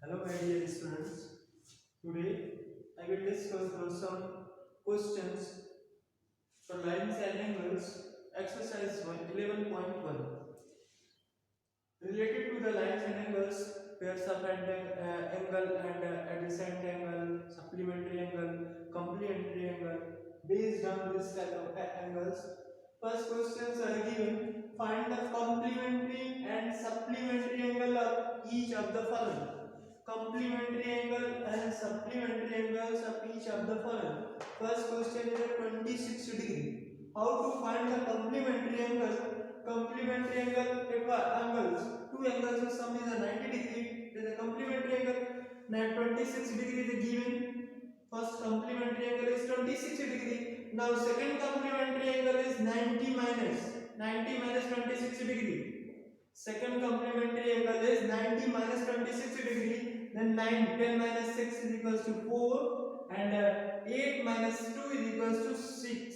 Hello my dear students. Today I will discuss on some questions for lines and angles exercise 11.1 related to the lines and angles pairs of angle and adjacent angle, supplementary angle, complementary angle based on this type of angles. First questions are given. Find the complementary and supplementary angle of each of the following. Complementary angle and supplementary angles of each of the following. First question is a 26 degree. How to find the complementary angle? Complementary angle angles. Two angles of sum is a 90 degree. It is a complementary angle. Now 26 degree is given. First complementary angle is 26 degree. Now second complementary angle is 90 minus 26 degree. Second complementary angle is 90 minus 26 degree. Then 10 minus 6 is equals to 4 and 8 minus 2 is equals to 6.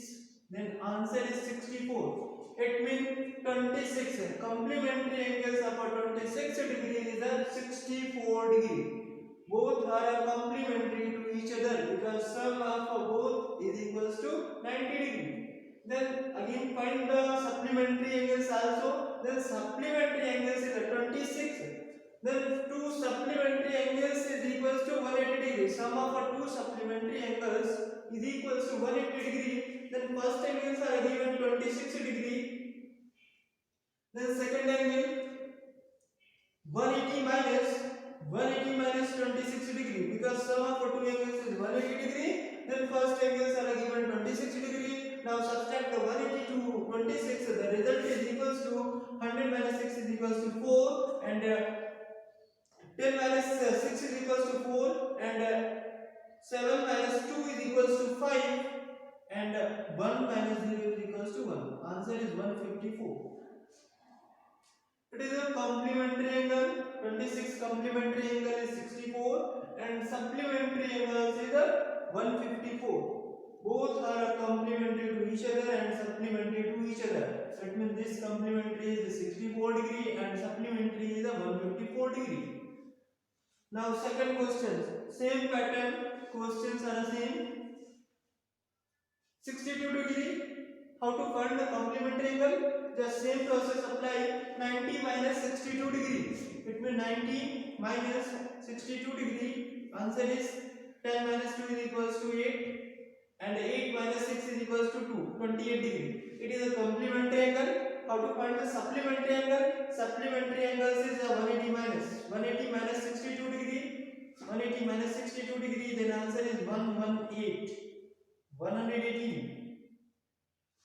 Then answer is 64. It means 26. Complementary angles of a 26 degree is a 64 degree. Both are complementary to each other because sum of both is equals to 90 degree. Then again find the supplementary angles also. Then supplementary angles is 26. Then two supplementary angles is equals to 180 degree. Sum of two supplementary angles is equals to 180 degree. Then first angles are given 26 degree. Then second angle 180 minus 26 degree because sum of two angles is 180 degree. Then first angles are given 26 degree. Now subtract the 180 to 26. The result is equals to 100 minus 6 is equals to 4 and 10 minus 6 is equals to 4 and 7 minus 2 is equals to 5 and 1 minus 0 is equals to 1. Answer is 154. It is a complementary angle. 26 complementary angle is 64 and supplementary angle is a 154. Both are complementary to each other and supplementary to each other. So it means this complementary is the 64 degree and supplementary is the 154 degree. Now second question, same pattern, questions are the same. 62 degree, how to find the complementary angle? Just same process apply. 90 minus 62 degree. It means 90 minus 62 degree. Answer is 10 minus 2 is equals to 8 and 8 minus 6 is equals to 2. 28 degree. It is a complementary angle. How to find the supplementary angle? Supplementary angles is 180 minus 62 degree. 180 minus 62 degree. Then answer is 118. 118.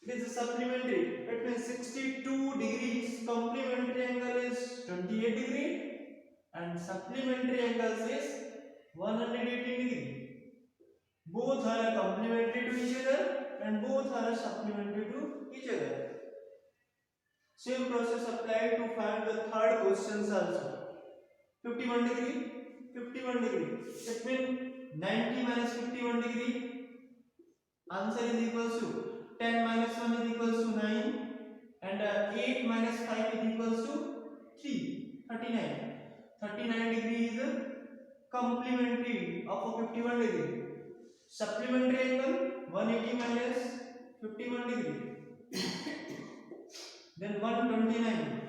It is a supplementary. It means 62 degrees. Complementary angle is 28 degree and supplementary angle is 118 degree. Both are complementary to each other and both are supplementary to each other. Same process applied to find the third questions also. 51 degree. 51 degree. It means 90 minus 51 degree. Answer is equals to 10 minus 1 is equals to 9 and 8 minus 5 is equals to 3. 39. 39 degree is complementary of a 51 degree. Supplementary angle 180 minus 51 degree. Then 129.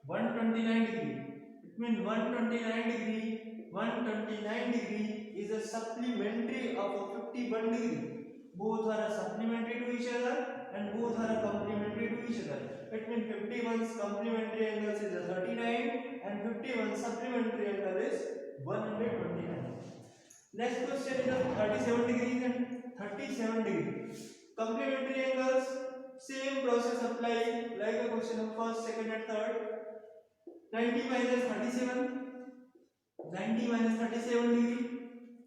129 degree. It means 129 degree. 129 degree is a supplementary of a 51 degree. Both are supplementary to each other and both are complementary to each other. It means 51's complementary angle is 39 and 51 supplementary angle is 129. Next question is 37 degrees and 37 degrees. Complementary angles, same process apply like a question of first, second and third. 90 minus 37. 90 minus 37 degree.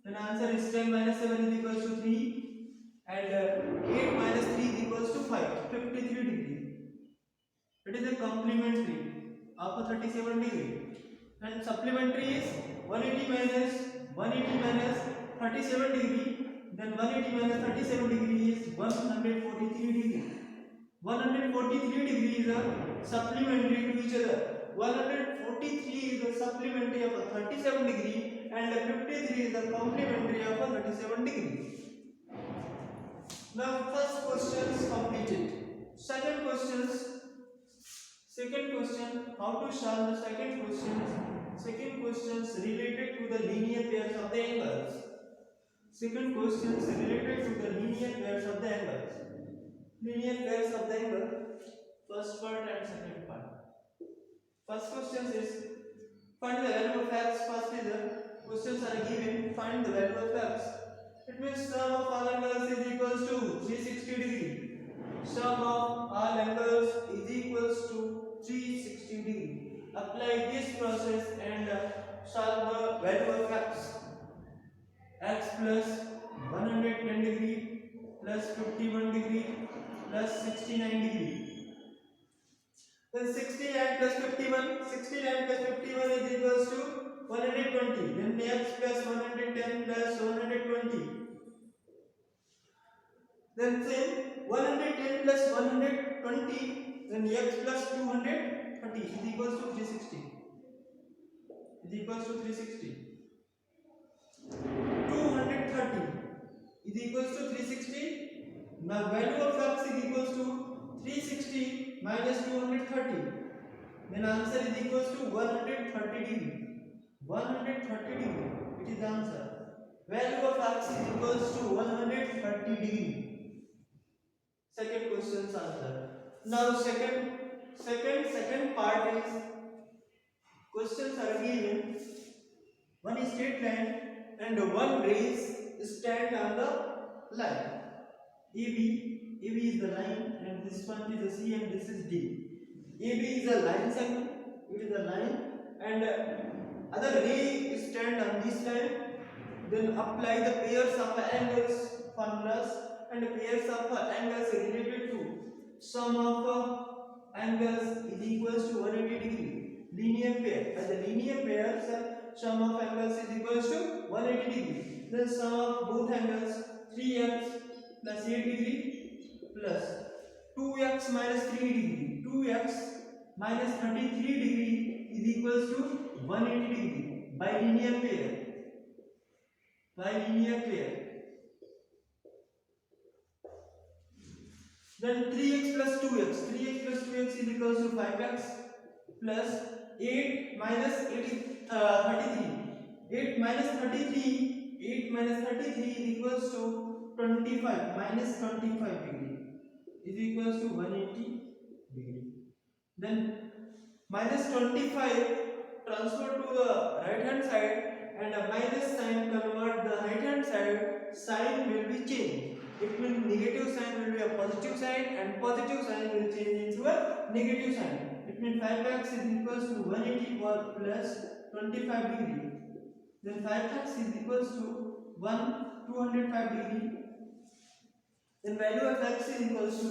Then answer is 10 minus 7 is equals to 3. And 8 minus 3 is equals to 5, 53 degree. It is a complementary of a 37 degree. And supplementary is 180 minus 37 degree. Then 180 minus 37 degree is 143 degree. 143 degree is a supplementary to each other. 143 is a supplementary of a 37 degree and 53 is the complementary of a 37 degree. Now first question is completed. Second question, how to solve the second question? Second question is related to the linear pairs of the angles. Second question is related to the linear pairs of the angles. Linear pairs of the angle, first part and second part. First question is find the value of x. First is the questions are given, find the value of x. It means sum of all angles is equals to 360 degree. Sum of all angles is equals to 360 degree. Apply this process and solve the value of x. X plus 110 degree plus 51 degree plus 69 degree. Then 69 plus 51, 69 plus 51 is equals to 120. Then x plus 110 plus 120. Then same 110 plus 120. Then x plus 230 is equals to 360. Is equals to 360. 230 is equals to 360. Now value of x is equals to 360 minus 230. Then answer is equals to 130 degree. 130 degree. It is the answer. Value of x is equals to 130 degree. Second question's answer. Now second part is questions are given. One is straight line and one rays stand on the line. AB is the line and this one is the C and this is D. AB is a line segment, it is a line, and other ray stand on this line. Then apply the pairs of angles formulas and pairs of angles related to sum of angles is equals to 180 degree. Linear pair. As a linear pair, sum of angles is equals to 180 degree. Then sum of both angles 3x plus 8 degree plus 2x minus 3 degree. 2x minus 33 degree is equals to 180 degree by linear pair. By linear pair. Then 3x plus 2x. 3x plus 2x is equals to 5x plus 8 minus 33. 8 minus 33 is equals to 25 minus 25 degree is equals to 180 degree. Then minus 25 transfer to the right hand side and a minus sign convert the right hand side, sign will be changed. It means negative sign will be a positive sign and positive sign will change into a negative sign. It means 5x is equals to 180 plus 25 degree. Then 5x is equals to 205 degree. Then value of x is equals to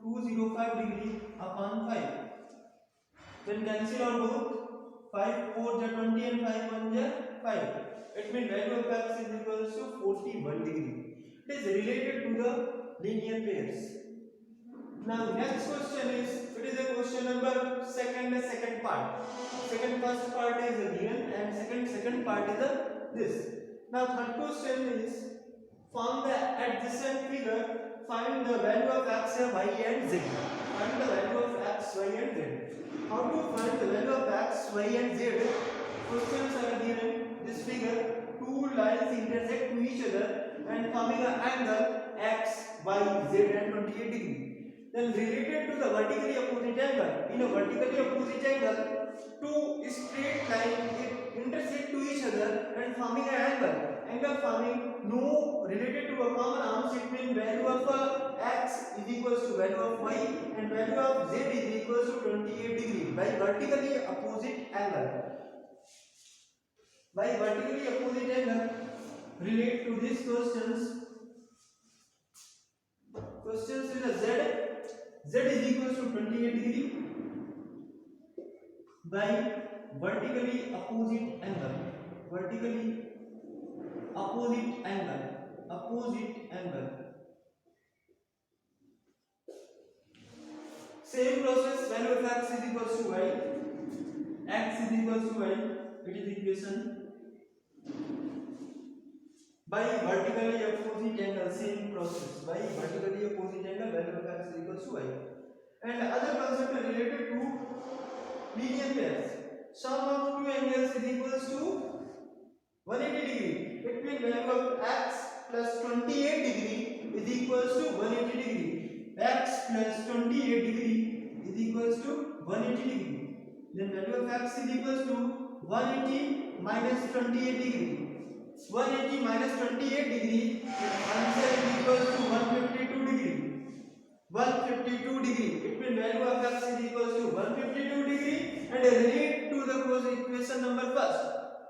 205 degree upon 5. Then cancel out both. 5 4 is 20 and 5 1 is 5. It means value of x is equals to 41 degree. It is related to the linear pairs. Now next question is, it is a question number second part. First part is given and second part is this. Now third question is, from the adjacent figure, find the value of x, y and z. Find the value of x, y and z. How to find the value of x, y and z? Questions are given. This figure, two lines intersect to each other and forming an angle x, y, z and 28 degree. Then related to the vertically opposite angle. In a vertically opposite angle, two straight lines intersect to each other and forming an angle. Angle forming no related to a common arms. It means value of x is equals to value of y and value of z is equals to 28 degree by vertically opposite angle. By vertically opposite angle, relate to these questions. Questions is a z is equals to 28 degree by vertically opposite angle. Vertically opposite angle. Same process, value of x is equals to y. X is equals to y. it is equation by vertically opposite angle, same process. By vertically opposite angle, value of x is equals to y. And other concept related to linear pairs. Sum of two angles is equals to 180 degree. It means value of x plus 28 degree is equals to 180 degree. X plus 28 degree is equals to 180 degree. Then value of x is equals to 180 minus 28 degree. 180 minus 28 degree, answer is equals to 152 degree. 152 degree. It means value of x is equals to 152 degree, and relate to the equation number first,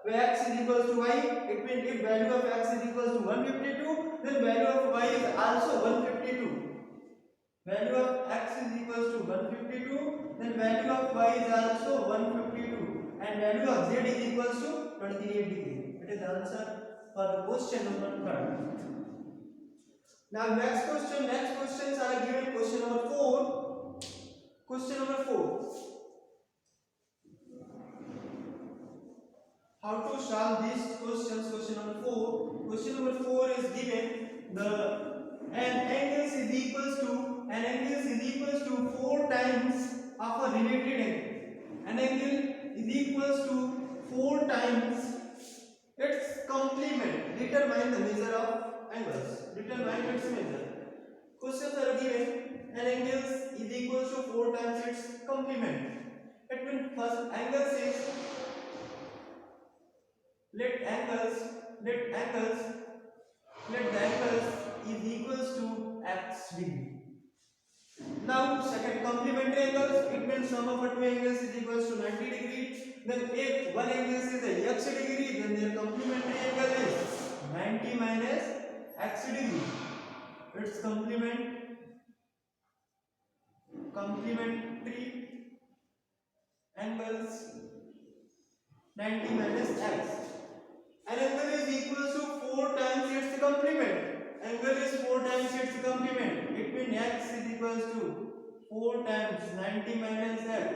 where x is equals to y. It means if value of x is equals to 152, then value of y is also 152. Value of x is equals to 152, then value of y is also 152, and value of z is equals to 28 degree. It is the answer for the question number 3. Now next questions are given. Question number 4. Question number 4. How to solve these questions? Question number 4. Question number 4 is given an angle is equals to 4 times of a related angle. An angle is equals to 4 times its complement. Determine the measure of angles. Determine its measure. Questions are given. An angle is equals to 4 times its complement. It means first angle is let the angles is equals to x degree. Now second complementary angles, it means sum of two angles is equals to 90 degree. Then if one angle is a x degree, then their complementary angle is 90 minus x degree. Its complementary angles 90 minus x. An angle is equals to 4 times its complement. Angle is 4 times its complement. It means x is equals to 4 times 90 minus x.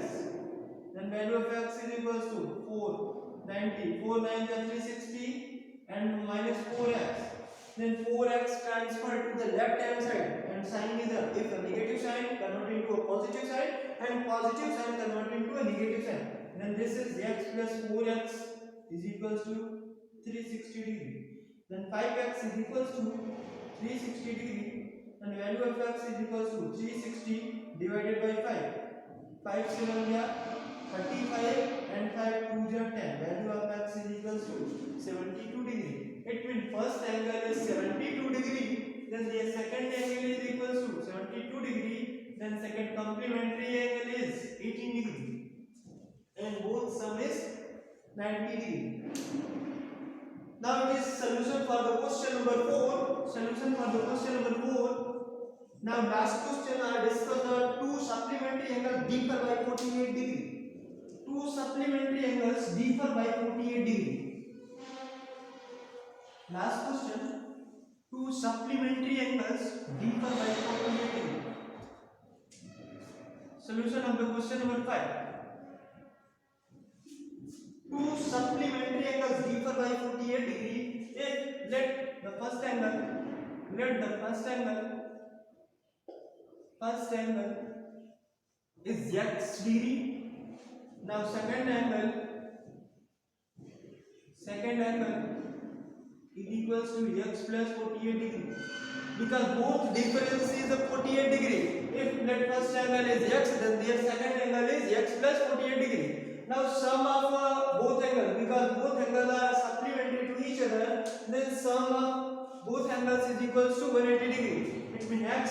Then value of x is equals to 4. 90. 4 9 are 360 and minus 4x. Then 4x transferred to the left hand side, and sign is if a negative sign convert into a positive sign, and positive sign convert into a negative sign. Then this is x plus 4x is equals to 360 degree. Then 5x is equals to 360 degree, and value of x is equals to 360 divided by 5. 5 7 are 35 and 5 2 are 10. Value of x is equals to 72 degree. It means first angle is 72 degree, then the second angle is equals to 72 degree, then second complementary angle is 18 degree, and both sum is 90 degree. Now it is solution for the question number 4. Solution for the question number 4. Now last question I discussed the two supplementary angles differ by 48 degree. Two supplementary angles differ by 48 degree. Last question. Two supplementary angles differ by 48 degree. Solution of the question number 5. Two supplementary angles differ by 48 degree. If let the first angle is x degree. Now second angle is equals to x plus 48 degree, because both difference is 48 degree. If let first angle is x, then their second angle is x plus 48 degree. Now sum of both angles, because both angles are supplementary to each other, then sum of both angles is equals to 180 degree. It means x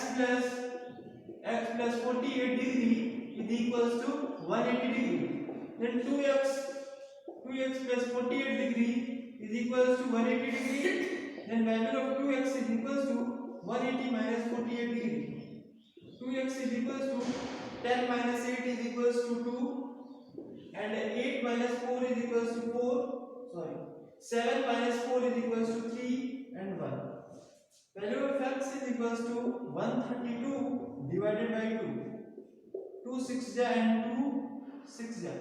plus 48 degree is equals to 180 degree. Then 2x plus 48 degree is equals to 180 degree. Then value of 2x is equals to 180 minus 48 degree. 2x is equals to 10 minus 8 is equals to 2, and 8 minus 4 is equals to 4. 7 minus 4 is equals to 3 and 1. Value of x is equals to 132 divided by 2. 2 6 ja and 2 6 ja.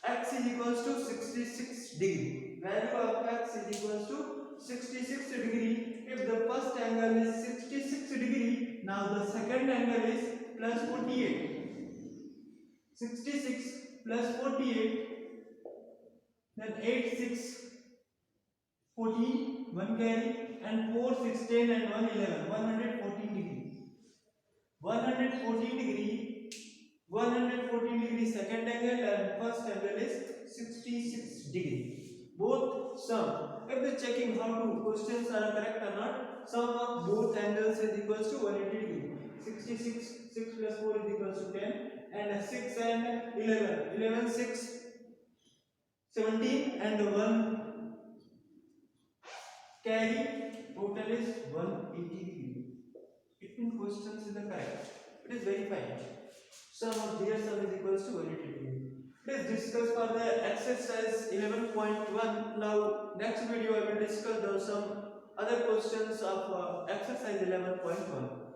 x is equals to 66 degree. Value of x is equals to 66 degree. If the first angle is 66 degree, now the second angle is plus 48. 66 plus 48, then 8 6 14, 1 carry, and 4 16 and 1 11, 114 degree. 114 degree, 114 degree second angle and first angle is 66 degree. Both sum. If we checking how to questions are correct or not, sum of both angles is equals to 180 degree. 66, 6 plus 4 is equals to 10, and 6 and 11, 11 6 17 and 1 carry, total is 180 degree. It means questions is the correct. It is verified. Sum of their sum is equals to 180 degree. Please discuss for the exercise 11.1. Now next video I will discuss some other questions of exercise 11.1.